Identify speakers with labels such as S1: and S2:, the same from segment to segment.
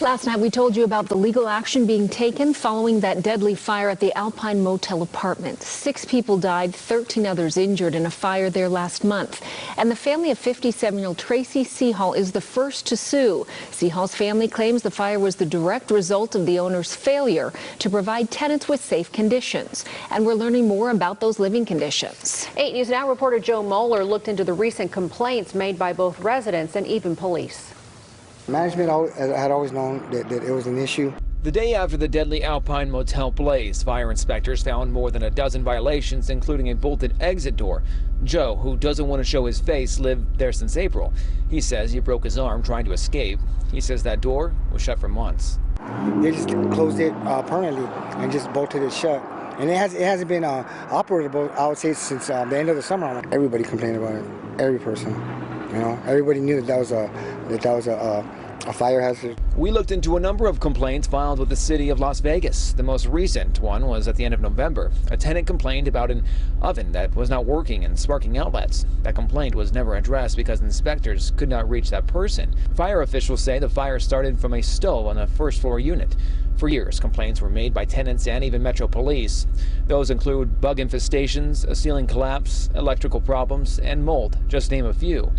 S1: Last night we told you about the legal action being taken following that deadly fire at the Alpine Motel apartment. 6 people died, 13 others injured in a fire there last month. And the family of 57-year-old Tracy Seahall is the first to sue. Seahall's family claims the fire was the direct result of the owner's failure to provide tenants with safe conditions. And we're learning more about those living conditions.
S2: 8 News Now reporter Joe Moeller looked into the recent complaints made by both residents and even police.
S3: Management had always known that it was an issue.
S4: The day after the deadly Alpine Motel blaze, fire inspectors found more than a dozen violations, including a bolted exit door. Joe, who doesn't want to show his face, lived there since April. He says he broke his arm trying to escape. He says that door was shut for months.
S3: They just closed it permanently and just bolted it shut. And it hasn't been operable, I would say, since the end of the summer. Everybody complained about it. Every person. You know, everybody knew that was a fire hazard.
S4: We looked into a number of complaints filed with the city of Las Vegas. The most recent one was at the end of November. A tenant complained about an oven that was not working and sparking outlets. That complaint was never addressed because inspectors could not reach that person. Fire officials say the fire started from a stove on a first-floor unit. For years, complaints were made by tenants and even Metro Police. Those include bug infestations, a ceiling collapse, electrical problems, and mold, just to name a few.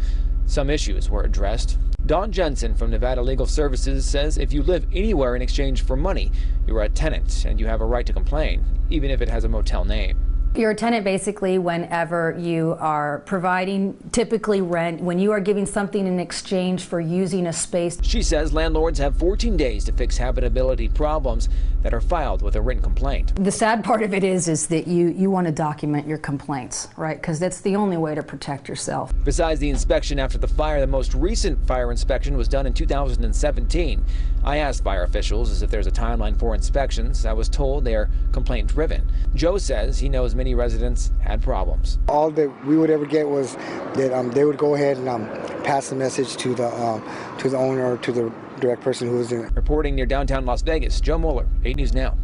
S4: Some issues were addressed. Don Jensen from Nevada Legal Services says if you live anywhere in exchange for money, you're a tenant and you have a right to complain, even if it has a motel name.
S5: You're a tenant basically whenever you are providing typically rent, when you are giving something in exchange for using a space.
S4: She says landlords have 14 days to fix habitability problems that are filed with a written complaint.
S5: The sad part of it is that you want to document your complaints, right? Because that's the only way to protect yourself.
S4: Besides the inspection after the fire, the most recent fire inspection was done in 2017. I asked fire officials if there's a timeline for inspections. I was told they are complaint driven. Joe says he knows many residents had problems.
S3: All that we would ever get was that they would go ahead and pass the message to the owner or to the direct person who was in it.
S4: Reporting near downtown Las Vegas, Joe Moeller, 8 News Now.